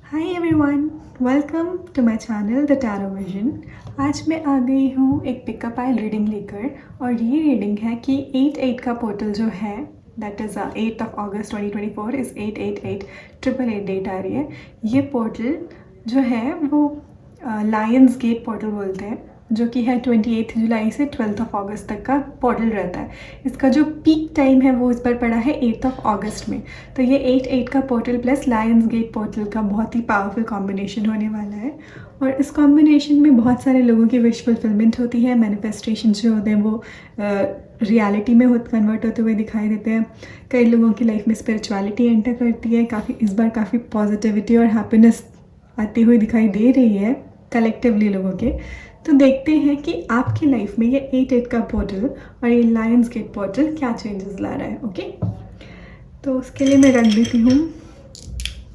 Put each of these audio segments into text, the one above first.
Hi everyone, welcome to my channel the tarot vision. आज मैं आ गई हूँ एक पिकअप आइल रीडिंग लेकर और ये रीडिंग है कि 8-8 का पोर्टल जो है that is 8 of August 2024 is 888 888 date आ रही है। ये पोर्टल जो है वो लायंस गेट पोर्टल बोलते हैं, जो कि है 28 जुलाई से 12 ऑफ अगस्त तक का पोर्टल रहता है। इसका जो पीक टाइम है वो इस पर पड़ा है 8 ऑफ अगस्त में। तो ये 8-8 का portal plus lions gate portal का बहुत ही पावरफुल कॉम्बिनेशन होने वाला है और इस कॉम्बिनेशन में बहुत सारे लोगों की विश फुलफिलमेंट होती है। मैनिफेस्टेशन जो होते हैं वो रियलिटी में कन्वर्ट होते हुए दिखाई देते हैं। कई लोगों की लाइफ में स्पिरिचुअलिटी एंटर करती है। इस बार काफ़ी पॉजिटिविटी और हैप्पीनेस आती हुई दिखाई दे रही है कलेक्टिवली लोगों के। तो देखते हैं कि आपकी लाइफ में ये 8-8 का पोर्टल और ये लायंस गेट पोर्टल क्या चेंजेस ला रहा है। ओके, तो उसके लिए मैं रख देती हूँ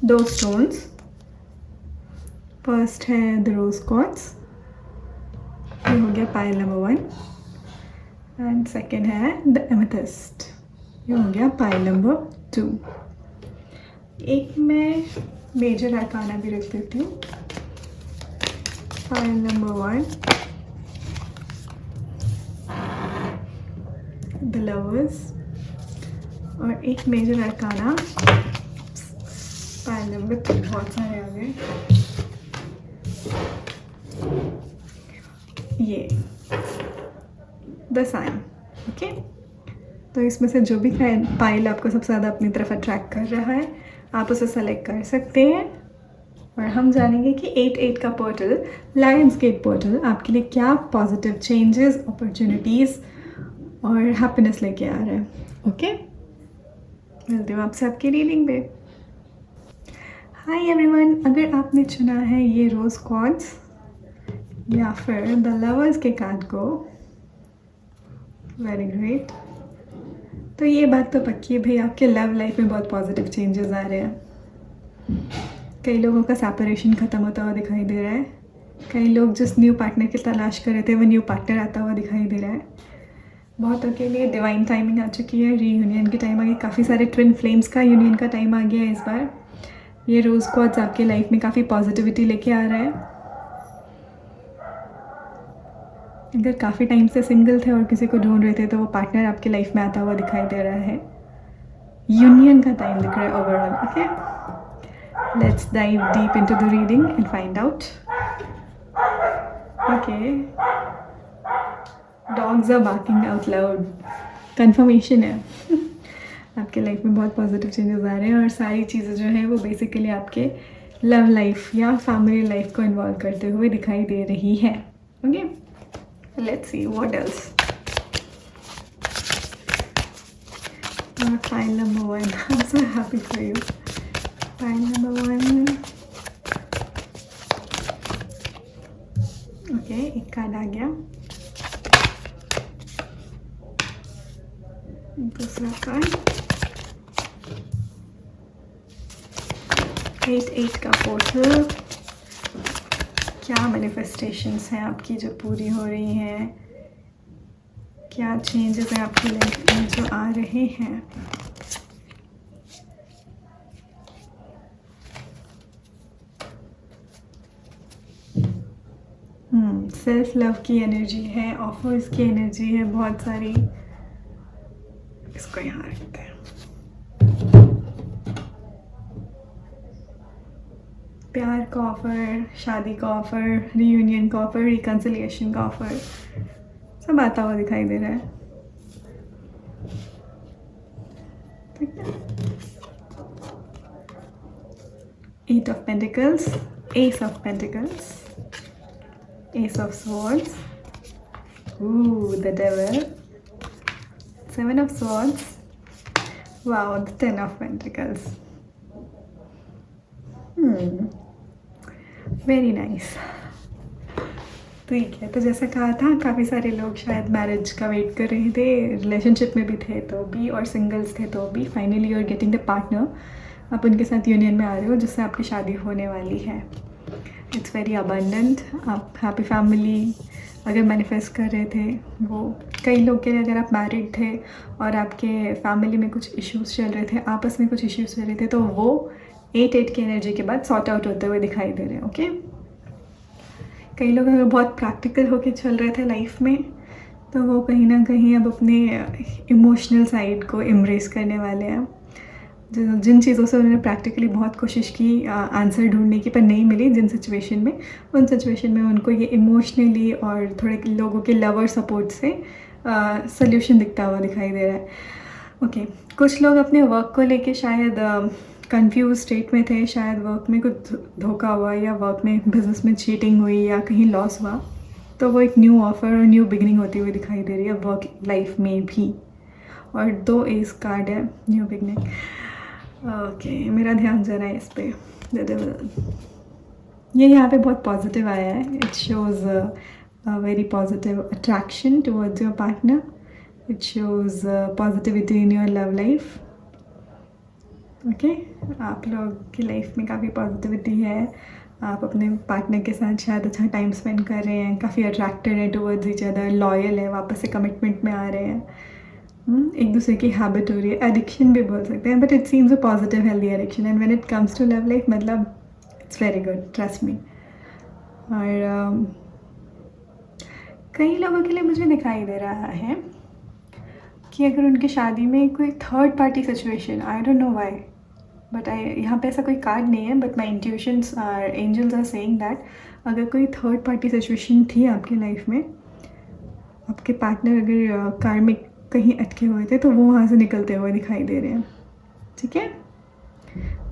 2 स्टोन्स। फर्स्ट है द रोज क्वार्ट्ज, ये हो गया पाइल नंबर 1 एंड सेकेंड है द एमेथिस्ट, ये हो गया पाइल नंबर 2। एक मैं मेजर आर्काना भी रख देती हूँ। पाइल नंबर 1 द लवर्स और एक मेजर आर्काना पाइल नंबर 3। बहुत सारे आ गए। ये द साइन। ओके, तो इसमें से जो भी पाइल आपको सबसे ज़्यादा अपनी तरफ अट्रैक्ट कर रहा है आप उसे सेलेक्ट कर सकते हैं और हम जानेंगे कि 8-8 का पोर्टल लायंस गेट पोर्टल आपके लिए क्या पॉजिटिव चेंजेस, अपॉर्चुनिटीज़ और हैप्पीनेस लेके आ रहा है। ओके, मिलती हूँ आपसे आपकी रीडिंग पे। हाय एवरीवन, अगर आपने चुना है ये रोज़ क्वार्ट्ज या फिर द लवर्स के कार्ड को, वेरी ग्रेट। तो ये बात तो पक्की है भाई, आपके लव लाइफ में बहुत पॉजिटिव चेंजेस आ रहे हैं। कई लोगों का सेपरेशन ख़त्म होता हुआ दिखाई दे रहा है। कई लोग जिस न्यू पार्टनर की तलाश कर रहे थे वो न्यू पार्टनर आता हुआ दिखाई दे रहा है। बहुतों के लिए डिवाइन टाइमिंग आ चुकी है, रीयूनियन की टाइम आ गई। काफ़ी सारे ट्विन फ्लेम्स का यूनियन का टाइम आ गया है इस बार। ये रोज़ क्वार्ट्ज आपके लाइफ में काफ़ी पॉजिटिविटी लेके आ रहा है। अगर काफ़ी टाइम से सिंगल थे और किसी को ढूंढ रहे थे तो वो पार्टनर आपके लाइफ में आता हुआ दिखाई दे रहा है। यूनियन का टाइम दिख रहा है overall. Okay, let's dive deep into the reading and find out. Okay, dogs are barking out loud, confirmation है आपके लाइफ में बहुत पॉजिटिव चेंजेस आ रहे हैं और सारी चीज़ें जो हैं वो बेसिकली आपके लव लाइफ या फैमिली लाइफ को इन्वॉल्व करते हुए दिखाई दे रही है। Okay, let's see what else. File number 1. I'm so happy for you. File number 1. Okay, एक कार्ड आ गया। दूसरा कार्ड 8-8 का पोर्टल। क्या मैनिफेस्टेशंस हैं आपकी जो पूरी हो रही हैं, क्या चेंजेस हैं आपकी लाइफ में जो आ रहे हैं। सेल्फ लव की एनर्जी है, ऑफर्स की एनर्जी है बहुत सारी। इसको यहाँ रखते हैं। प्यार का ऑफ़र, शादी का ऑफ़र, रीयूनियन का ऑफ़र, रिकन्सिलिएशन का ऑफ़र सब आता हुआ दिखाई दे रहा है। ठीक है, 8 of pentacles, S of pentacles, S of swords, the devil, 7 of swords, wow, the 10 of pentacles. Very nice. ठीक है, तो जैसा कहा था काफ़ी सारे लोग शायद मैरिज का वेट कर रहे थे, रिलेशनशिप में भी थे तो भी और सिंगल्स थे तो भी। Finally you are getting the partner, आप उनके साथ यूनियन में आ रहे हो जिससे आपकी शादी होने वाली है। It's very abundant. आप हैप्पी फैमिली अगर मैनिफेस्ट कर रहे थे वो, कई लोग के लिए अगर आप मैरिड थे और आपके फैमिली में कुछ इश्यूज़ चल रहे थे, आपस में कुछ इश्यूज़ चल रहे थे, तो वो 8 की एनर्जी के बाद सॉर्ट आउट होते हुए दिखाई दे रहे हैं। ओके, कई लोग अगर बहुत प्रैक्टिकल होके चल रहे थे लाइफ में, तो वो कहीं ना कहीं अब अपने इमोशनल साइड को एम्ब्रेस करने वाले हैं। जिन चीज़ों से उन्होंने प्रैक्टिकली बहुत कोशिश की आंसर ढूंढने की पर नहीं मिली जिन सिचुएशन में, उन सिचुएशन में उनको ये इमोशनली और थोड़े लोगों के लवर सपोर्ट से सल्यूशन दिखता हुआ दिखाई दे रहा है। ओके, कुछ लोग अपने वर्क को लेके शायद कंफ्यूज स्टेट में थे, शायद वर्क में कुछ धोखा हुआ या वर्क में बिजनेस में चीटिंग हुई या कहीं लॉस हुआ, तो वो एक न्यू ऑफर और न्यू बिगनिंग होती हुई दिखाई दे रही है वर्क लाइफ में भी। और 2 एस कार्ड है, न्यू बिगनिंग। ओके, मेरा ध्यान जरा है इस पे। ये यहाँ पे बहुत पॉजिटिव आया है। It shows very positive attraction towards your partner. It shows positivity in your love life. Okay, आप लोग की लाइफ में काफ़ी पॉजिटिविटी है। आप अपने पार्टनर के साथ शायद अच्छा टाइम स्पेंड कर रहे हैं, काफ़ी अट्रैक्टेड है टुवर्ड्स ईच अदर, लॉयल है, वापस से कमिटमेंट में आ रहे हैं। एक दूसरे की हैबिट हो रही है, एडिक्शन भी बोल सकते हैं, but it seems a positive healthy addiction. And when it comes to love life, मतलब it's very good, trust me. और कई लोगों के लिए मुझे दिखाई दे रहा है कि अगर उनकी शादी में कोई third party situation, I don't know why, but यहाँ पे ऐसा कोई कार्ड नहीं है, but my intuitions are, angels are saying that अगर कोई थर्ड पार्टी सिचुएशन थी आपकी लाइफ में, आपके पार्टनर अगर कार्मिक कहीं अटके हुए थे, तो वो वहाँ से निकलते हुए दिखाई दे रहे हैं। ठीक है,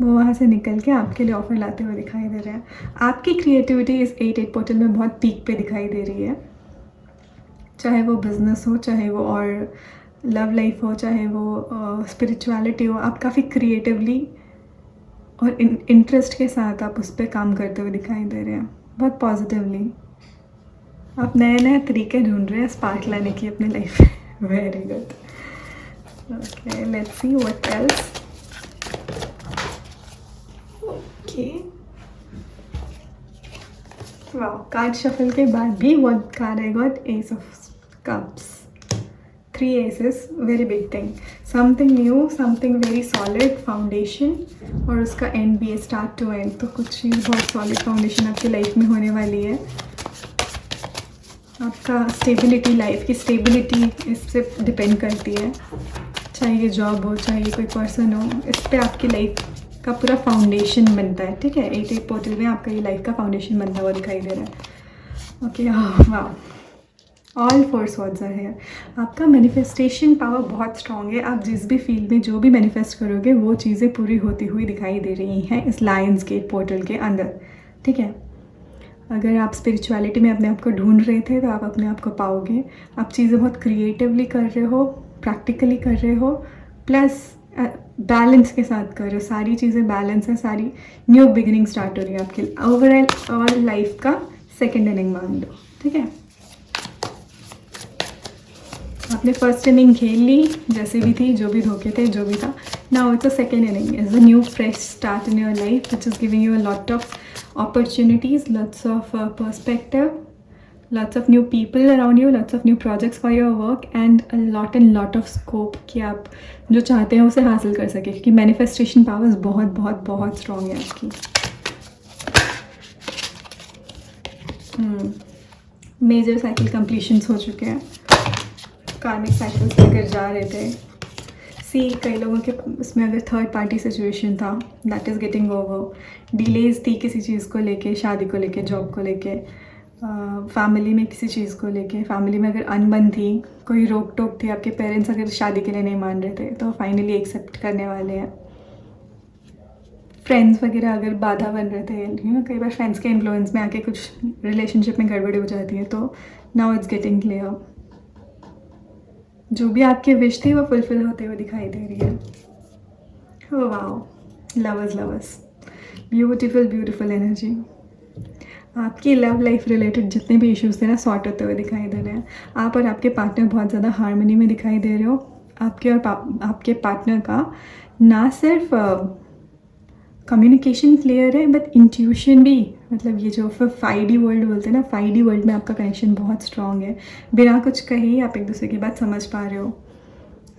वो वहाँ से निकल के आपके लिए ऑफर लाते हुए दिखाई दे रहे हैं। आपकी क्रिएटिविटी इस 8 पोर्टल में बहुत पीक पे दिखाई दे रही है, चाहे वो बिजनेस हो, चाहे वो और लव लाइफ हो, चाहे वो स्पिरिचुअलिटी हो। आप काफ़ी क्रिएटिवली और इंटरेस्ट के साथ आप उस पर काम करते हुए दिखाई दे रहे हैं, बहुत पॉजिटिवली। आप नए नए तरीके ढूंढ रहे हैं स्पार्क लाने की अपनी लाइफ में। Very good. Okay, let's see what else. Okay, wow, card shuffle के बाद भी what card I got, ace of cups, 3 aces, very big thing, something new, something very solid foundation, और उसका एंड भी है, स्टार्ट टू एंड। तो कुछ चीज़ बहुत सॉलिड फाउंडेशन आपकी लाइफ में होने वाली है। आपका स्टेबिलिटी, लाइफ की स्टेबिलिटी इससे डिपेंड करती है, चाहे ये जॉब हो, चाहे ये कोई पर्सन हो, इस पर आपकी लाइफ का पूरा फाउंडेशन बनता है। ठीक है, 8 पोर्टल में आपका ये लाइफ का फाउंडेशन बनता हुआ दिखाई दे रहा है। ओके, वाह, ऑल 4 सॉर्ड्स आर हियर। आपका मैनिफेस्टेशन पावर बहुत स्ट्रॉन्ग है। आप जिस भी फील्ड में जो भी मैनिफेस्ट करोगे, वो चीज़ें पूरी होती हुई दिखाई दे रही हैं इस लायंस गेट पोर्टल के अंदर। ठीक है, अगर आप स्पिरिचुअलिटी में अपने आप को ढूंढ रहे थे, तो आप अपने आप को पाओगे। आप चीज़ें बहुत क्रिएटिवली कर रहे हो, प्रैक्टिकली कर रहे हो, प्लस बैलेंस के साथ कर रहे हो। सारी चीज़ें बैलेंस है, सारी न्यू बिगिनिंग स्टार्ट हो रही है आपके लिए। ओवरऑल लाइफ का सेकेंड इनिंग मान लो। ठीक है, आपने फर्स्ट इनिंग खेल ली, जैसे भी थी, जो भी धोखे थे, जो भी था। Now it's a second inning, it's a new fresh start in your life which is giving you a lot of opportunities, lots of perspective, lots of new people around you, lots of new projects for your work, and a lot of scope कि आप जो चाहते हैं उसे हासिल कर सके, क्योंकि मैनिफेस्टेशन पावर्स बहुत बहुत बहुत स्ट्रॉन्ग है आपकी। मेजर साइकिल कंप्लीशंस हो चुके हैं, कार्मिक साइकिल्स लेकर जा रहे थे। सी, कई लोगों के इसमें अगर थर्ड पार्टी सिचुएशन था, that is getting over. Delays थी किसी चीज़ को लेके, शादी को लेके, जॉब को लेके, फैमिली में किसी चीज़ को लेके, फैमिली में अगर अनबन थी, कोई रोक टोक थी, आपके पेरेंट्स अगर शादी के लिए नहीं मान रहे थे, तो फाइनली एक्सेप्ट करने वाले हैं। फ्रेंड्स वगैरह अगर बाधा बन रहे थे, कई बार फ्रेंड्स के इन्फ्लुएंस में आके कुछ रिलेशनशिप में गड़बड़ी हो जाती है, तो नाउ इट्स गेटिंग क्लियर। जो भी आपकी विश थी वो फुलफिल होते हुए दिखाई दे रही है। Oh wow, lovers, beautiful beautiful energy. आपकी लव लाइफ रिलेटेड जितने भी इश्यूज थे ना, सॉर्ट होते हुए दिखाई दे रहे हैं। आप और आपके पार्टनर बहुत ज़्यादा हार्मनी में दिखाई दे रहे हो। आपके और आपके पार्टनर का ना सिर्फ कम्युनिकेशन क्लियर है, बट इंट्यूशन भी, मतलब ये जो 5D वर्ल्ड बोलते हैं ना, 5D वर्ल्ड में आपका कनेक्शन बहुत स्ट्रॉन्ग है। बिना कुछ कहे ही आप एक दूसरे की बात समझ पा रहे हो।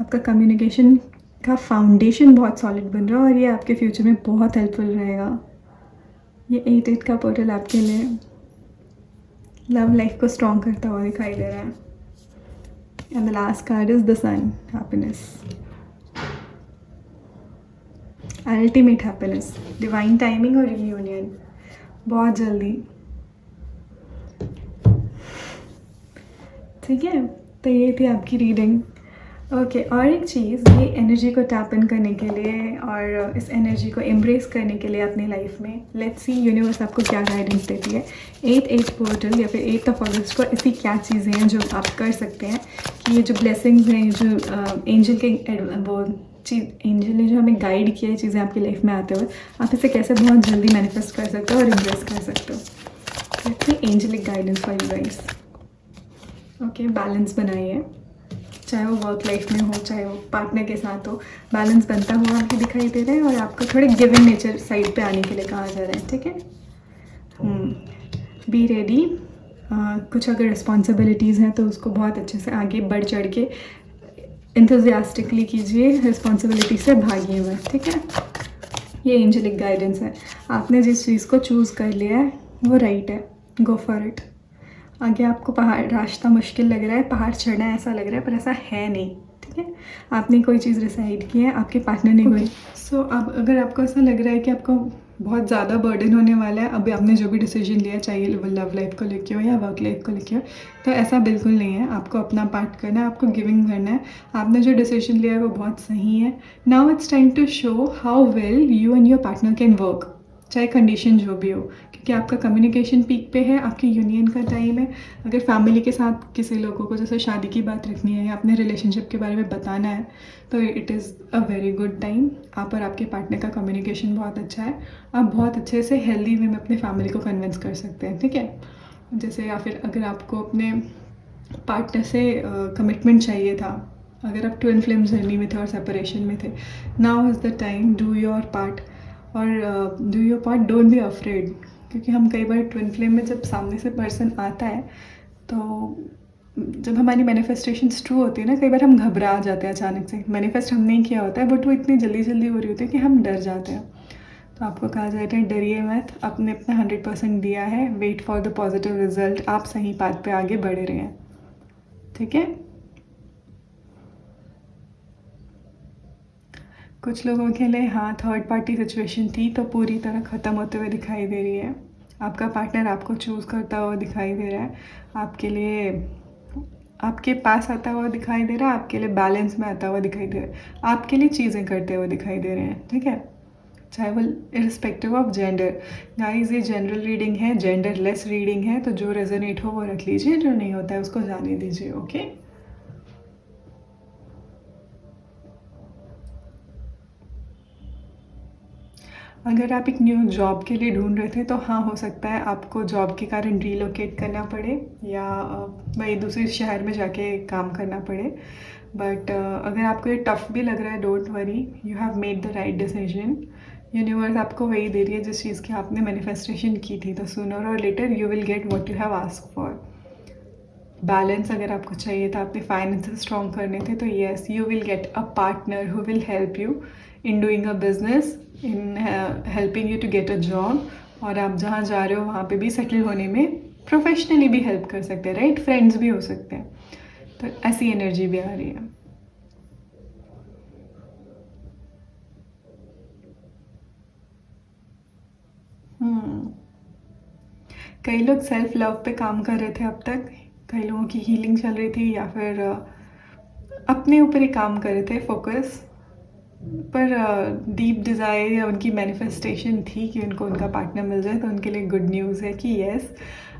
आपका कम्युनिकेशन का फाउंडेशन बहुत सॉलिड बन रहा है और ये आपके फ्यूचर में बहुत हेल्पफुल रहेगा। ये 8-8 का पोर्टल आपके लिए लव लाइफ को स्ट्रॉन्ग करता हुआ दिखाई दे रहा है। And the last card is the sun, happiness, ultimate happiness, divine timing और रीयूनियन बहुत जल्दी। ठीक है, तो ये थी आपकी रीडिंग। ओके, और एक चीज़, ये एनर्जी को टैप इन करने के लिए और इस एनर्जी को एम्ब्रेस करने के लिए अपनी लाइफ में, लेट्स सी यूनिवर्स आपको क्या गाइडेंस देती है। 8-8 पोर्टल या फिर 8 अगस्त को ऐसी क्या चीज़ें हैं जो आप कर सकते हैं कि ये जो ब्लेसिंग्स हैं, जो एंजल के वो चीज़, एंजल ने जो हमें गाइड किया है चीज़ें आपकी लाइफ में आते हुए, आप इसे कैसे बहुत जल्दी मैनिफेस्ट कर सकते हो और एम्ब्रेस कर सकते हो। Let's see angelic guidance for you guys. Okay, balance बनाइए, चाहे वो वर्क लाइफ में हो, चाहे वो पार्टनर के साथ हो, बैलेंस बनता हुआ आपको दिखाई दे रहा है और आपको थोड़े गिविंग नेचर साइड पे आने के लिए कहा जा रहा है। ठीक है, बी रेडी। कुछ अगर रिस्पॉन्सिबिलिटीज़ हैं तो उसको बहुत अच्छे से आगे बढ़ चढ़ के इंथुजियास्टिकली कीजिए, रिस्पॉन्सिबिलिटी से भागिए मत। ठीक है, ये एंजलिक गाइडेंस है। आपने जिस चीज़ को चूज़ कर लिया है वो राइट है, गो फॉर इट। आगे आपको पहाड़ रास्ता मुश्किल लग रहा है, पहाड़ चढ़ना है ऐसा लग रहा है, पर ऐसा है नहीं। ठीक है, आपने कोई चीज़ डिसाइड की है, आपके पार्टनर ने कोई। सो अब अगर आपको ऐसा लग रहा है कि आपको बहुत ज़्यादा बर्डन होने वाला है, अभी आपने जो भी डिसीजन लिया, चाहे लव लाइफ को लेके हो या वर्क लाइफ को लेके हो, तो ऐसा बिल्कुल नहीं है। आपको अपना पार्ट करना है, आपको गिविंग करना है। आपने जो डिसीजन लिया है वो बहुत सही है। Now it's time to show how well you and your partner can work, चाहे कंडीशन जो भी हो, क्योंकि आपका कम्युनिकेशन पीक पे है, आपकी यूनियन का टाइम है। अगर फैमिली के साथ किसी लोगों को जैसे शादी की बात रखनी है या अपने रिलेशनशिप के बारे में बताना है, तो it is a very good time. आप और आपके पार्टनर का कम्युनिकेशन बहुत अच्छा है, आप बहुत अच्छे से हेल्दी वे में अपने फैमिली को कन्विंस कर सकते हैं। ठीक है, जैसे या फिर अगर आपको अपने पार्टनर से कमिटमेंट चाहिए था, अगर आप ट्विन फ्लेम जर्नी में थे और सेपरेशन में थे, now is the time, do your part और do your part, don't be afraid. क्योंकि हम कई बार ट्विन फ्लेम में जब सामने से पर्सन आता है, तो जब हमारी मैनिफेस्टेशंस ट्रू होती है ना, कई बार हम घबरा जाते हैं अचानक से। मैनिफेस्ट हम नहीं किया होता है, बट वो इतनी जल्दी जल्दी हो रही होती है कि हम डर जाते हैं। तो आपको कहा जाता है डरिए मत, आपने अपना 100% दिया है, wait for the positive result, आप सही पाथ पे आगे बढ़े रहे हैं। ठीक है, कुछ लोगों के लिए हाँ, थर्ड पार्टी सिचुएशन थी तो पूरी तरह ख़त्म होते हुए दिखाई दे रही है। आपका पार्टनर आपको चूज़ करता हुआ दिखाई दे रहा है, आपके लिए आपके पास आता हुआ दिखाई दे रहा है, आपके लिए बैलेंस में आता हुआ दिखाई दे रहा है, आपके लिए चीज़ें करते हुए दिखाई दे रहे हैं। ठीक है, चाहे वो इरिस्पेक्टिव ऑफ जेंडर। गाइस, ये जनरल रीडिंग है, जेंडर लेस रीडिंग है, तो जो रेजोनेट हो वो रख लीजिए, जो नहीं होता है उसको जाने दीजिए। ओके, अगर आप एक न्यू जॉब के लिए ढूंढ रहे थे तो हाँ, हो सकता है आपको जॉब के कारण रीलोकेट करना पड़े या वही दूसरे शहर में जाके काम करना पड़े। बट अगर आपको ये टफ़ भी लग रहा है, don't worry, you have made the right decision. Universe आपको वही दे रही है जिस चीज़ की आपने मैनिफेस्टेशन की थी, तो सूनर और later you will get what you have asked for. Balance अगर आपको चाहिए था, अपने फाइनेंसेस स्ट्रॉन्ग करने थे, तो yes, you will get a partner who will help you in doing a business, in helping you to get a job, और आप जहाँ जा रहे हो वहाँ पे भी सेटल होने में प्रोफेशनली भी हेल्प कर सकते हैं, राइट? फ्रेंड्स भी हो सकते हैं, तो ऐसी एनर्जी भी आ रही है। कई लोग सेल्फ लव पे काम कर रहे थे अब तक, कई लोगों की हीलिंग चल रही थी या फिर अपने ऊपर ही काम कर रहे थे, फोकस पर डीप डिज़ायर या उनकी मैनिफेस्टेशन थी कि उनको उनका पार्टनर मिल जाए। तो उनके लिए गुड न्यूज़ है कि येस,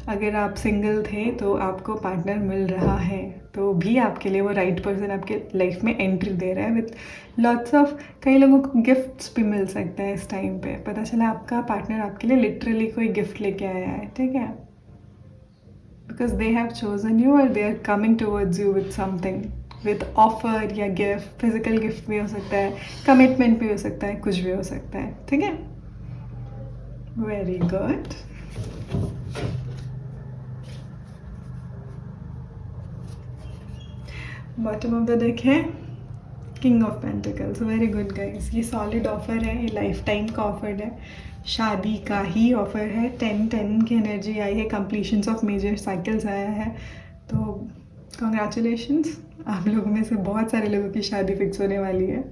अगर आप सिंगल थे तो आपको पार्टनर मिल रहा है, तो भी आपके लिए वो राइट पर्सन आपके लाइफ में एंट्री दे रहा है विथ लॉट्स ऑफ, कई लोगों को गिफ्ट्स भी मिल सकता है इस टाइम पे। पता चला आपका पार्टनर आपके लिए लिटरली कोई गिफ्ट लेके आया है। ठीक है, because they have chosen you और they are coming towards you with something, with offer या गिफ्ट। फिजिकल गिफ्ट भी हो सकता है, कमिटमेंट भी हो सकता है, कुछ भी हो सकता है। ठीक है, very good. Bottom of the deck है king of pentacles, very good guys. ये सॉलिड ऑफर है, ये लाइफ टाइम का ऑफर है, शादी का ही ऑफर है। 10-10 की एनर्जी आई है, कंप्लीशंस ऑफ मेजर साइकिल्स आया है। तो कॉन्ग्रेचुलेशंस, आप लोगों में से बहुत सारे लोगों की शादी फिक्स होने वाली है।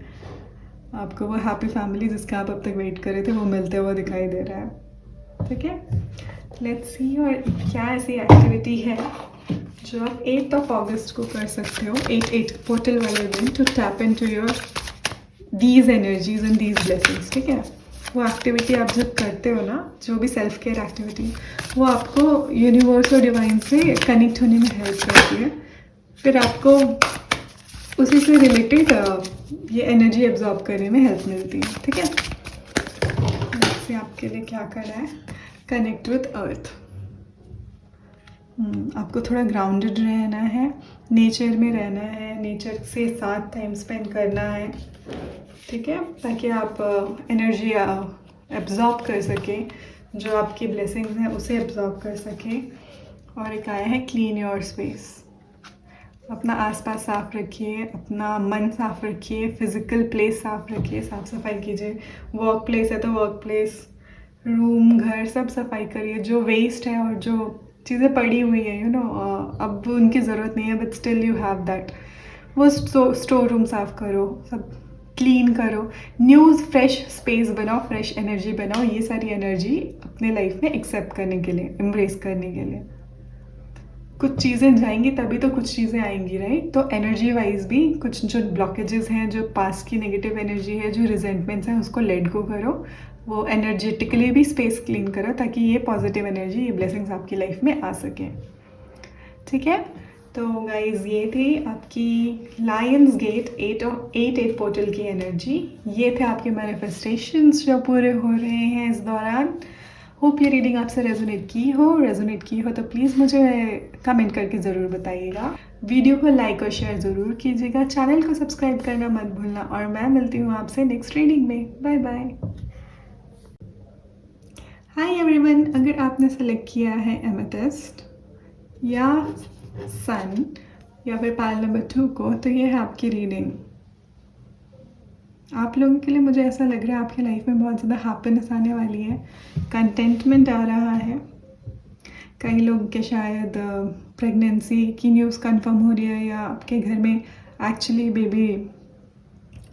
आपको वो हैप्पी फैमिली जिसका आप अब तक वेट कर रहे थे वो मिलते हुए दिखाई दे रहा है। ठीक है, लेट्स सी। और क्या ऐसी एक्टिविटी है जो आप 8 अगस्त को कर सकते हो, 8/8 पोर्टल वाले दिन, to tap into your these energies and these blessings. ठीक है, वो एक्टिविटी आप जब करते हो ना, जो भी सेल्फ केयर एक्टिविटी, वो आपको यूनिवर्स और डिवाइन से कनेक्ट होने में हेल्प करती है। फिर आपको उसी से रिलेटेड ये एनर्जी एब्जॉर्ब करने में हेल्प मिलती है। ठीक है, इससे आपके लिए क्या करना है, कनेक्ट विथ अर्थ। आपको थोड़ा ग्राउंडेड रहना है, नेचर में रहना है, नेचर से साथ टाइम स्पेंड करना है। ठीक है, ताकि आप एनर्जी एब्जॉर्ब कर सकें, जो आपकी ब्लेसिंग्स हैं उसे एब्जॉर्ब कर सकें। और एक आया है क्लीन योर स्पेस। अपना आसपास साफ रखिए, अपना मन साफ रखिए, फिजिकल प्लेस साफ रखिए, साफ सफाई कीजिए। वर्क प्लेस है तो वर्क प्लेस, रूम, घर सब सफाई करिए। जो वेस्ट है और जो चीज़ें पड़ी हुई है, यू नो, अब उनकी ज़रूरत नहीं है, but still you have that, वो स्टोर रूम साफ करो, सब क्लीन करो, न्यू फ्रेश स्पेस बनाओ, फ्रेश एनर्जी बनाओ। ये सारी एनर्जी अपने लाइफ में एक्सेप्ट करने के लिए, एम्ब्रेस करने के लिए। कुछ चीज़ें जाएंगी तभी तो कुछ चीज़ें आएंगी, राइट? तो एनर्जी वाइज भी कुछ जो ब्लॉकेजेस हैं, जो पास्ट की नेगेटिव एनर्जी है, जो रिजेंटमेंट्स हैं, उसको लेट गो करो। वो एनर्जेटिकली भी स्पेस क्लीन करो ताकि ये पॉजिटिव एनर्जी, ये ब्लेसिंग्स आपकी लाइफ में आ सकें। ठीक है, तो गाइज ये थी आपकी लायंस गेट 8/8 पोर्टल की एनर्जी। ये थे आपके मैनिफेस्टेशंस जो पूरे हो रहे हैं इस दौरान। होप ये रीडिंग आपसे रेजोनेट की हो तो प्लीज़ मुझे कमेंट करके ज़रूर बताइएगा। वीडियो को लाइक और शेयर ज़रूर कीजिएगा, चैनल को सब्सक्राइब करना मत भूलना। और मैं मिलती हूँ आपसे नेक्स्ट रीडिंग में। Bye bye. हाय एवरीवन, अगर आपने सेलेक्ट किया है एमेथिस्ट या सन या फिर पायल नंबर 2 को, तो ये है आपकी रीडिंग। आप लोगों के लिए मुझे ऐसा लग रहा है आपकी लाइफ में बहुत ज़्यादा हैप्पीनेस आने वाली है, कंटेंटमेंट आ रहा है। कई लोग के शायद प्रेगनेंसी की न्यूज़ कंफर्म हो रही है, या आपके घर में एक्चुअली बेबी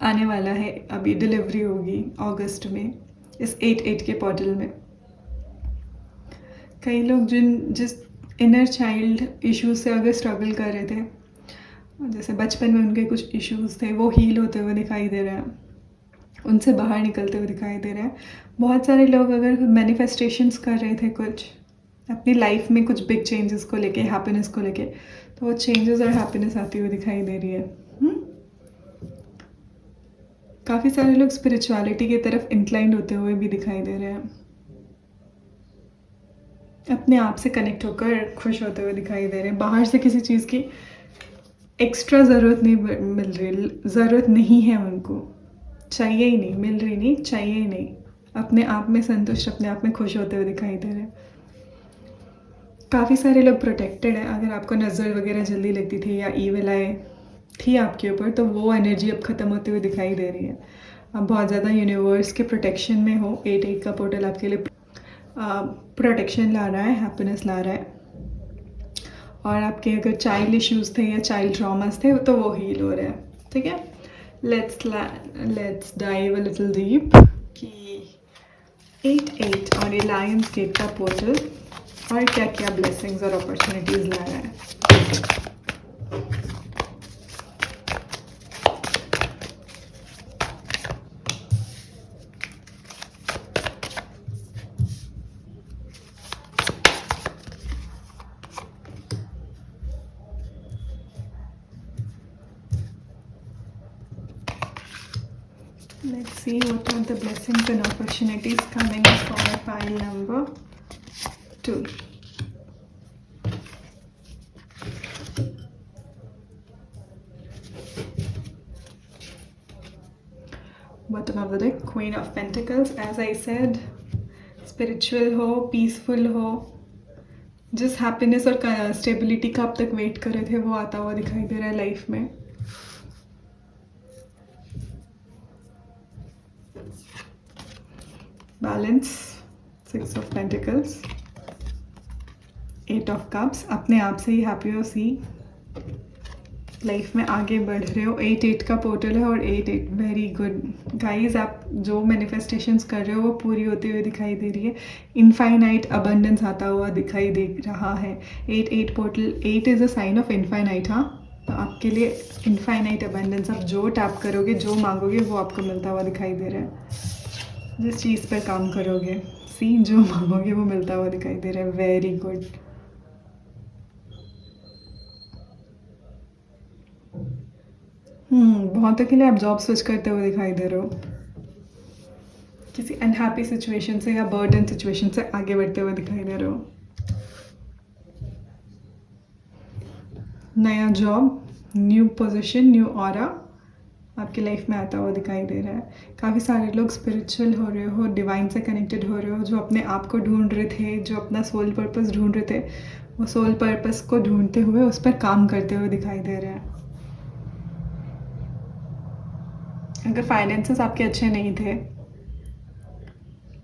आने वाला है, अभी डिलीवरी होगी अगस्त में इस 8/8 के पोर्टल में। कई लोग जिस इनर चाइल्ड इश्यूज से अगर स्ट्रगल कर रहे थे, जैसे बचपन में उनके कुछ इश्यूज थे, वो हील होते हुए दिखाई दे रहे हैं, उनसे बाहर निकलते हुए दिखाई दे रहे हैं। बहुत सारे लोग अगर मैनिफेस्टेशंस कर रहे थे कुछ अपनी लाइफ में, कुछ बिग चेंजेस को लेके, हैप्पीनेस को लेके, तो वो चेंजेस और हैप्पीनेस आती हुई दिखाई दे रही है। काफ़ी सारे लोग स्पिरिचुअलिटी की तरफ इंक्लाइंड होते हुए भी दिखाई दे रहे हैं, अपने आप से कनेक्ट होकर खुश होते हुए दिखाई दे रहे हैं। बाहर से किसी चीज़ की एक्स्ट्रा ज़रूरत नहीं मिल रही, ज़रूरत नहीं है उनको, चाहिए ही नहीं, मिल रही नहीं, चाहिए ही नहीं। अपने आप में संतुष्ट, अपने आप में खुश होते हुए दिखाई दे रहे हैं। काफ़ी सारे लोग प्रोटेक्टेड हैं। अगर आपको नज़र वगैरह जल्दी लगती थी या ईविल आई थी आपके ऊपर, तो वो एनर्जी अब ख़त्म होते हुए दिखाई दे रही है। अब बहुत ज़्यादा यूनिवर्स के प्रोटेक्शन में हो। 8/8 का पोर्टल आपके लिए प्रोटेक्शन ला रहा है, हैप्पीनेस ला रहा है। और आपके अगर चाइल्ड इश्यूज़ थे या चाइल्ड ट्रॉमास थे तो वो हील हो रहे हैं। ठीक है, let's dive a little deep कि 8/8 और ये लायंस गेट का पोर्टल और क्या क्या ब्लेसिंग्स और अपॉर्चुनिटीज़ ला रहा है। Let's see what are the blessings and opportunities coming for pile number 2. Bottom of the deck, Queen of Pentacles. As I said, spiritual हो, peaceful हो, जिस हैप्पीनेस और स्टेबिलिटी का अब तक वेट कर रहे थे वो आता हुआ दिखाई दे रहा है लाइफ में। Balance, 6 of pentacles, 8 of cups. अपने आप से ही हैप्पी हो, सी लाइफ में आगे बढ़ रहे हो। 8 का पोर्टल है और 8 वेरी गुड गाइस। आप जो मैनिफेस्टेशंस कर रहे हो वो पूरी होती हुई दिखाई दे रही है। इनफाइनाइट अबंडेंस आता हुआ दिखाई दे रहा है। 8 portal, 8 is a sign of infinite. हाँ, तो आपके लिए इनफाइनाइट अबंडेंस, आप जो टैप करोगे, जो मांगोगे, वो आपको मिलता हुआ दिखाई दे रहा है। जिस चीज़ पर काम करोगे, सी जो मांगोगे वो मिलता हुआ दिखाई दे रहा है। Very good. बहुतों के लिए आप जॉब स्विच करते हुए दिखाई दे रहे हो। किसी अनहैप्पी सिचुएशन से या बर्डन सिचुएशन से आगे बढ़ते हुए दिखाई दे रहे हो। नया job, new position, new aura आपकी लाइफ में आता हुआ दिखाई दे रहा है। काफ़ी सारे लोग स्पिरिचुअल हो रहे हो, डिवाइन से कनेक्टेड हो रहे हो, जो अपने आप को ढूंढ रहे थे, जो अपना सोल पर्पस ढूंढ रहे थे, वो सोल पर्पस को ढूंढते हुए उस पर काम करते हुए दिखाई दे रहे हैं। अगर फाइनेंसेस आपके अच्छे नहीं थे,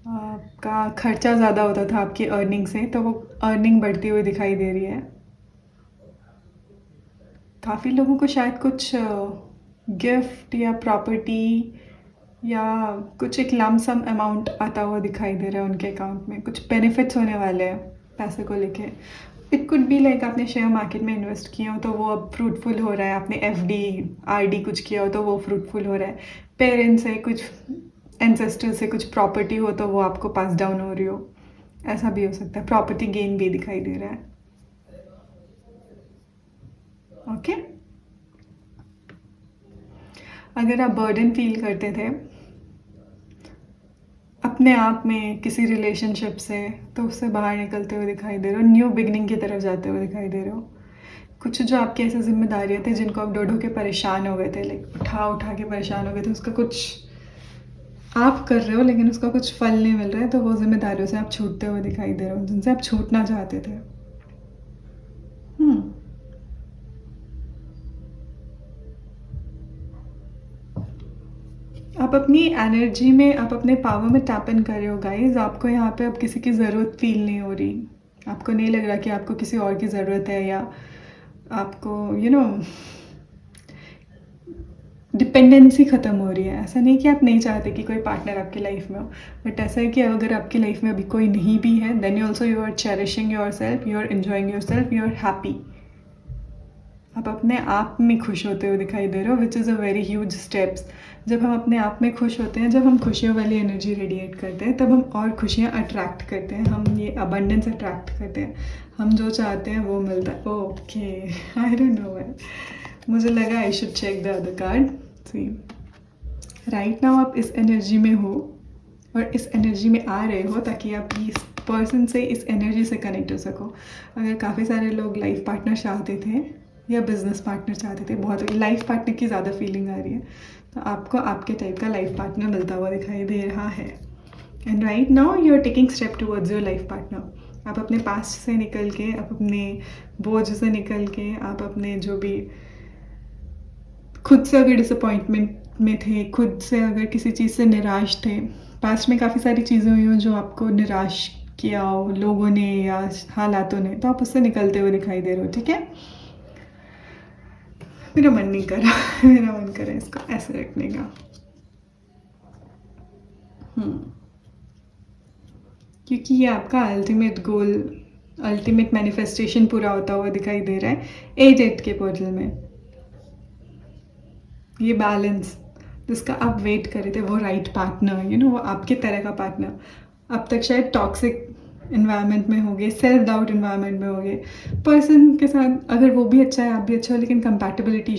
आपका खर्चा ज़्यादा होता था आपकी अर्निंग से, तो वो अर्निंग बढ़ती हुई दिखाई दे रही है। काफ़ी लोगों को शायद कुछ गिफ्ट या प्रॉपर्टी या कुछ एक लमसम अमाउंट आता हुआ दिखाई दे रहा है उनके अकाउंट में। कुछ बेनिफिट्स होने वाले हैं पैसे को लेके। इट कुड बी लाइक आपने शेयर मार्केट में इन्वेस्ट किया हो तो वो अब फ्रूटफुल हो रहा है। आपने FD RD कुछ किया हो तो वो फ्रूटफुल हो रहा है। पेरेंट्स से कुछ, एंसेस्टर से कुछ प्रॉपर्टी हो तो वो आपको पास डाउन हो रही हो, ऐसा भी हो सकता है। प्रॉपर्टी गेन भी दिखाई दे रहा है। ओके, अगर आप बर्डन फील करते थे अपने आप में किसी रिलेशनशिप से, तो उससे बाहर निकलते हुए दिखाई दे रहे हो। न्यू बिगनिंग की तरफ जाते हुए दिखाई दे रहे हो। कुछ जो आपकी ऐसी जिम्मेदारियाँ थी जिनको आप ढो के परेशान हो गए थे, लाइक उठा के परेशान हो गए थे, उसका कुछ आप कर रहे हो लेकिन उसका कुछ फल नहीं मिल रहा है, तो वो जिम्मेदारियों से आप छूटते हुए दिखाई दे रहे हो जिनसे आप छूटना चाहते थे। आप अपनी एनर्जी में, आप अपने पावर में टैप इन कर रहे हो गाइज। आपको यहाँ पे अब किसी की ज़रूरत फील नहीं हो रही। आपको नहीं लग रहा कि आपको किसी और की ज़रूरत है, या आपको डिपेंडेंसी ख़त्म हो रही है। ऐसा नहीं कि आप नहीं चाहते कि कोई पार्टनर आपकी लाइफ में हो, बट ऐसा है कि अगर आपकी लाइफ में अभी कोई नहीं भी है, then you also you are cherishing yourself, you are enjoying yourself, you are happy. आप अपने आप में खुश होते हुए दिखाई दे रहे हो, which is a very huge steps. जब हम अपने आप में खुश होते हैं, जब हम खुशियों वाली एनर्जी रेडिएट करते हैं, तब हम और खुशियाँ अट्रैक्ट करते हैं। हम ये अबंडेंस अट्रैक्ट करते हैं। हम जो चाहते हैं वो मिलता है। Okay, I don't know why, मुझे लगा I should check the other card. See, right now आप इस एनर्जी में हो और इस एनर्जी में आ रहे हो ताकि आप इस पर्सन से, इस एनर्जी से कनेक्ट हो सको। अगर काफ़ी सारे लोग लाइफ पार्टनर चाहते थे या बिजनेस पार्टनर चाहते थे, बहुत लाइफ पार्टनर की ज़्यादा फीलिंग आ रही है, तो आपको आपके टाइप का लाइफ पार्टनर मिलता हुआ दिखाई दे रहा है। And right now you are taking step towards your life partner. आप अपने पास्ट से निकल के, आप अपने बोझ से निकल के, आप अपने जो भी खुद से अगर डिसअपॉइंटमेंट में थे, खुद से अगर किसी चीज़ से निराश थे, पास्ट में काफ़ी सारी चीज़ें हुई हो जो आपको निराश किया हो लोगों ने या हालातों ने, तो आप उससे निकलते हुए दिखाई दे रहे हो। ठीक है, मेरा मन नहीं कर रहा मेरा मन कर रहा है इसको ऐसे रखने का। क्योंकि ये आपका अल्टीमेट गोल, अल्टीमेट मैनिफेस्टेशन पूरा होता हुआ दिखाई दे रहा है 8 के पोर्टल में। ये बैलेंस जिसका आप वेट कर रहे थे, वो राइट पार्टनर, वो आपके तरह का पार्टनर। अब तक शायद टॉक्सिक इन्वायरमेंट में होगे, सेल्फ डाउट इन्वायरमेंट में होगे। पर्सन के साथ अगर वो भी अच्छा है, आप भी अच्छा हो, लेकिन कंपैटिबिलिटी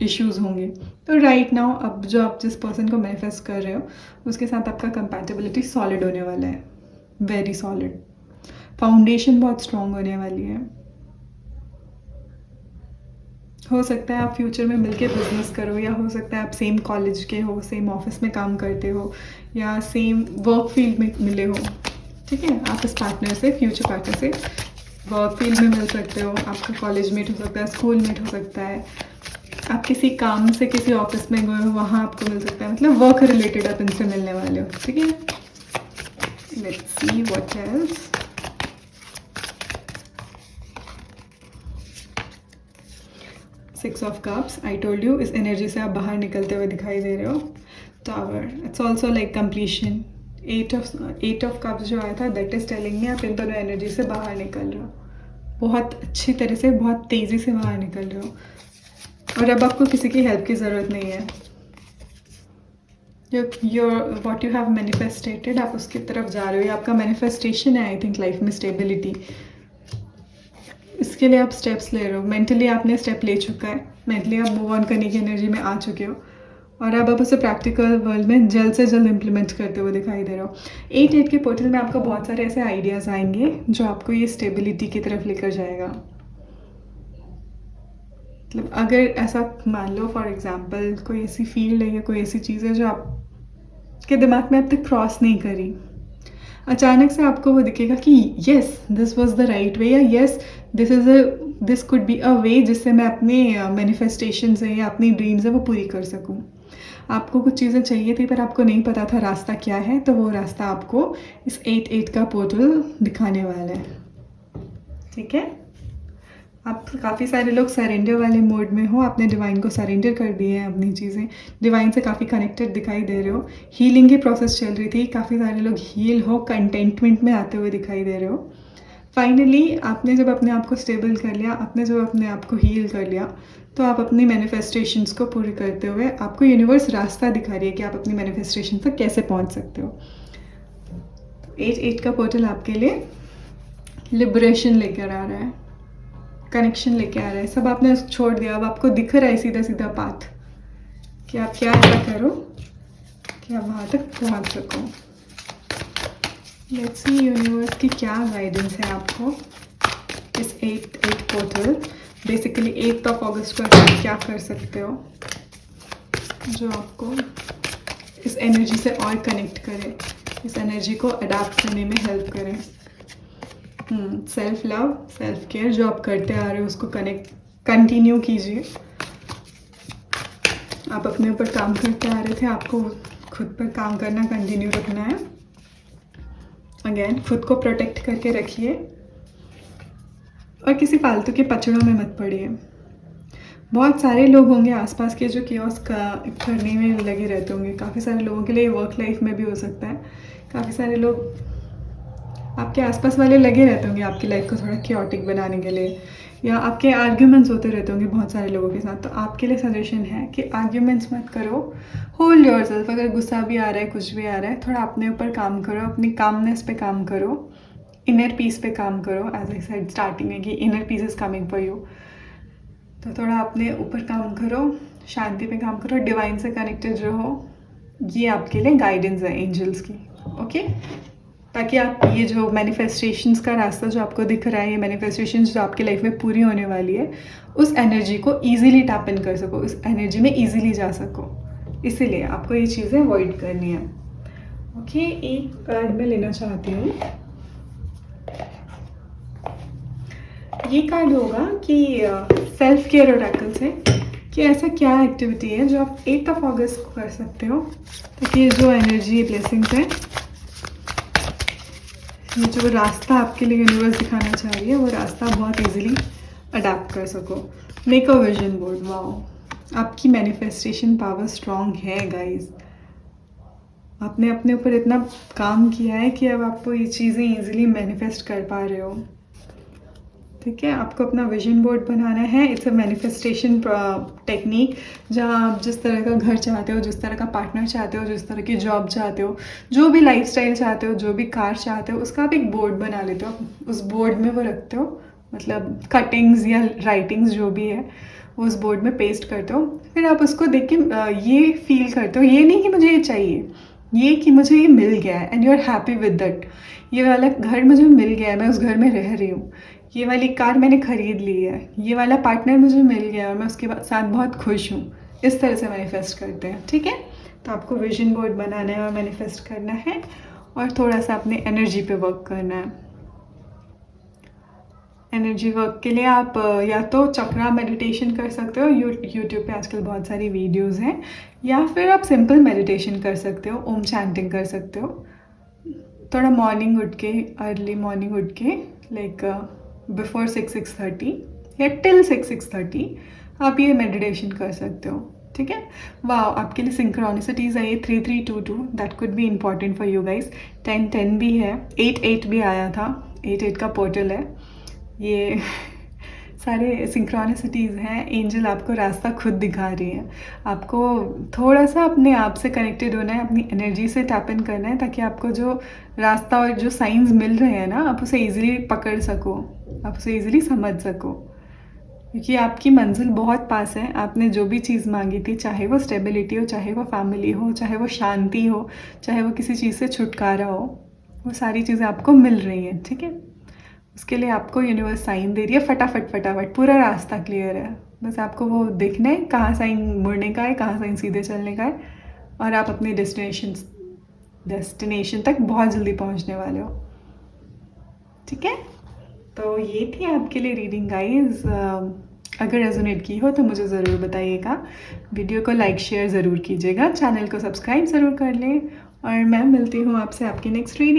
इश्यूज़ होंगे। तो राइट नाउ अब जो आप जिस पर्सन को मैनिफेस्ट कर रहे हो, उसके साथ आपका कंपैटिबिलिटी सॉलिड होने वाला है, वेरी सॉलिड। फाउंडेशन बहुत स्ट्रॉन्ग होने वाली है। हो सकता है आप फ्यूचर में मिलके बिजनेस करो, या हो सकता है आप सेम कॉलेज के हो, सेम ऑफिस में काम करते हो, या सेम वर्क फील्ड में मिले हो। ठीक है, आप इस पार्टनर से, फ्यूचर पार्टनर से वर्क फील्ड में मिल सकते हो। आपका कॉलेज मेट हो सकता है, स्कूल मेट हो सकता है, आप किसी काम से किसी ऑफिस में गए हो, वहाँ आपको मिल सकता है। मतलब वर्क रिलेटेड आप इनसे मिलने वाले हो। ठीक है, Let's see what else. Six of Cups. I told you इस एनर्जी से आप बाहर निकलते हुए दिखाई दे रहे हो. Tower. It's also like completion. Eight of Cups जो आया था, that is telling me आप इन दोनों एनर्जी से बाहर निकल रहे हो. बहुत अच्छी तरह से, बहुत तेज़ी से बाहर निकल रहे हो. और अब आपको किसी की हेल्प की ज़रूरत नहीं है. वॉट यू हैव मैनिफेस्टेटेड, आप उसकी तरफ जा रहे हो. ये आपका मैनिफेस्टेशन है आई थिंक लाइफ में, स्टेबिलिटी. इसके लिए आप स्टेप्स ले रहे हो. मेंटली आपने स्टेप ले चुका है. मेंटली आप मूव ऑन करने की एनर्जी में आ चुके हो और अब आप उसे प्रैक्टिकल वर्ल्ड में जल्द से जल्द इम्प्लीमेंट करते हुए दिखाई दे रहे हो. 8 के पोर्टल में आपको बहुत सारे ऐसे आइडियाज़ आएंगे जो आपको ये स्टेबिलिटी की तरफ लेकर जाएगा. मतलब अगर ऐसा मान लो फॉर एग्जांपल कोई ऐसी फील्ड है या कोई ऐसी चीज़ है जो आपके दिमाग में अब तक क्रॉस नहीं करी, अचानक से आपको वो दिखेगा कि yes this was the right way, या yes this could be a way जिससे मैं अपने मैनिफेस्टेशंस है या अपनी ड्रीम्स है वो पूरी कर सकूं. आपको कुछ चीज़ें चाहिए थी पर आपको नहीं पता था रास्ता क्या है, तो वो रास्ता आपको इस 8 का पोर्टल दिखाने वाला है. ठीक है. आप काफ़ी सारे लोग सरेंडर वाले मोड में हो. आपने डिवाइन को सरेंडर कर दिए हैं अपनी चीज़ें. डिवाइन से काफ़ी कनेक्टेड दिखाई दे रहे हो. हीलिंग की प्रोसेस चल रही थी. काफ़ी सारे लोग हील हो, कंटेंटमेंट में आते हुए दिखाई दे रहे हो. फाइनली आपने जब अपने आप को स्टेबल कर लिया, आपने जब अपने आप को हील कर लिया, तो आप अपनी मैनिफेस्टेशंस को पूरी करते हुए आपको यूनिवर्स रास्ता दिखा रही है कि आप अपनी मैनिफेस्टेशन तक कैसे पहुंच सकते हो. 8 का पोर्टल आपके लिए लिबरेशन लेकर आ रहा है, कनेक्शन लेके आ रहा है. सब आपने छोड़ दिया. अब आपको दिख रहा है सीधा सीधा पाथ कि आप क्या ऐसा करो कि आप वहाँ तक पहुँच सको. लेट्स सी यूनिवर्स की क्या गाइडेंस है आपको इस 8 पोर्टल. बेसिकली 8 अगस्त को आप क्या कर सकते हो जो आपको इस एनर्जी से और कनेक्ट करे, इस एनर्जी को अडाप्ट करने में हेल्प करे. सेल्फ लव, सेल्फ केयर जो आप करते आ रहे हो उसको कंटिन्यू कीजिए. आप अपने ऊपर काम करते आ रहे थे, आपको खुद पर काम करना कंटिन्यू रखना है. अगेन खुद को प्रोटेक्ट करके रखिए और किसी फालतू के पचड़ों में मत पड़िए. बहुत सारे लोग होंगे आसपास के जो कियोस करने में लगे रहते होंगे. काफ़ी सारे लोगों के लिए वर्क लाइफ में भी हो सकता है. काफ़ी सारे लोग आपके आसपास वाले लगे रहते होंगे आपकी लाइफ को थोड़ा क्योटिक बनाने के लिए, या आपके आर्ग्यूमेंट्स होते रहते होंगे बहुत सारे लोगों के साथ. तो आपके लिए सजेशन है कि आर्ग्यूमेंट्स मत करो. Hold yourself. अगर गुस्सा भी आ रहा है, कुछ भी आ रहा है, थोड़ा अपने ऊपर काम करो, अपनी कामनेस पे काम करो, इनर पीस पे काम करो. एज आई सेड स्टार्टिंग में कि inner peace is coming for you. तो थोड़ा अपने ऊपर काम करो, शांति पे काम करो, डिवाइन से कनेक्टेड रहो. ये आपके लिए गाइडेंस है एंजल्स की. ओके. ताकि आप ये जो मैनिफेस्टेशंस का रास्ता जो आपको दिख रहा है, ये मैनिफेस्टेशंस जो आपकी लाइफ में पूरी होने वाली है, उस एनर्जी को ईजिली टैप इन कर सको, उस एनर्जी में ईजिली जा सको. इसीलिए आपको ये चीज़ें अवॉइड करनी है. ओके. एक कार्ड मैं लेना चाहती हूँ. ये कार्ड होगा कि सेल्फ केयर ओरेकल से कि ऐसा क्या एक्टिविटी है जो आप 8 अगस्त को कर सकते हो ताकि जो एनर्जी, ब्लेसिंग्स है, ये जो रास्ता आपके लिए यूनिवर्स दिखाना चाह रही है, वो रास्ता बहुत इजीली अडेप्ट कर सको. Make a vision board. Wow, आपकी मैनिफेस्टेशन पावर स्ट्रॉन्ग है गाइस. आपने अपने ऊपर इतना काम किया है कि अब आपको ये चीज़ें इजीली मैनिफेस्ट कर पा रहे हो. ठीक है. आपको अपना विजन बोर्ड बनाना है. इट्स अ मैनिफेस्टेशन टेक्निक जहाँ आप जिस तरह का घर चाहते हो, जिस तरह का पार्टनर चाहते हो, जिस तरह की जॉब चाहते हो, जो भी लाइफस्टाइल चाहते हो, जो भी कार चाहते हो, उसका आप एक बोर्ड बना लेते हो. उस बोर्ड में वो रखते हो, मतलब कटिंग्स या राइटिंग्स जो भी है वो उस बोर्ड में पेस्ट करते हो. फिर आप उसको देख के ये फील करते हो, ये नहीं कि मुझे ये चाहिए, ये कि मुझे ये मिल गया है and you are happy with that. ये वाला घर मुझे मिल गया है, मैं उस घर में रह रही हूँ. ये वाली कार मैंने ख़रीद ली है. ये वाला पार्टनर मुझे मिल गया और मैं उसके साथ बहुत खुश हूँ. इस तरह से मैनिफेस्ट करते हैं. ठीक है. तो आपको विजन बोर्ड बनाना है और मैनिफेस्ट करना है और थोड़ा सा अपने एनर्जी पे वर्क करना है. एनर्जी वर्क के लिए आप या तो चक्रा मेडिटेशन कर सकते हो. यूट्यूब पे आजकल बहुत सारी वीडियोस हैं. या फिर आप सिंपल मेडिटेशन कर सकते हो, ओम चैंटिंग कर सकते हो. थोड़ा मॉर्निंग उठ के, अर्ली मॉर्निंग उठ के, लाइक बिफोर 6-6:30 या टिल 6-6:30 आप ये मेडिटेशन कर सकते हो, ठीक है। वाह, आपके लिए सिंक्रोनिसिटीज़ है ये 3-3-2-2, that could be important for you guys. 10-10 भी है, 8-8 भी आया था, 8-8 का पोर्टल है। ये सारे सिंक्रोनिसिटीज़ हैं, एंजल आपको रास्ता खुद दिखा रही है। आपको थोड़ा सा अपने आप से कनेक्टेड होना है, अपनी एनर्जी से टैप इन करना है, ताकि आपको जो रास्ता और जो साइंस मिल रहे हैं ना, आप उसे ईज़िली पकड़ सको, आप उसे ईज़िली समझ सको, क्योंकि आपकी मंजिल बहुत पास है। आपने जो भी चीज़ मांगी थी, चाहे वो स्टेबिलिटी हो, चाहे वो फैमिली हो, चाहे वो शांति हो, चाहे वो किसी चीज़ से छुटकारा हो, वो सारी चीज़ें आपको मिल रही हैं, ठीक है। उसके लिए आपको यूनिवर्स साइन दे रही है, फटाफट फटाफट, पूरा रास्ता क्लियर है। बस आपको वो देखना है कहाँ साइन मुड़ने का है, कहाँ साइन सीधे चलने का है, और आप अपने डेस्टिनेशन तक बहुत जल्दी पहुँचने वाले हो, ठीक है। तो ये थी आपके लिए रीडिंग गाइज। अगर रेजोनेट की हो तो मुझे ज़रूर बताइएगा, वीडियो को लाइक शेयर ज़रूर कीजिएगा, चैनल को सब्सक्राइब ज़रूर कर लें, और मैं मिलती हूँ आपसे आपकी नेक्स्ट रीडिंग।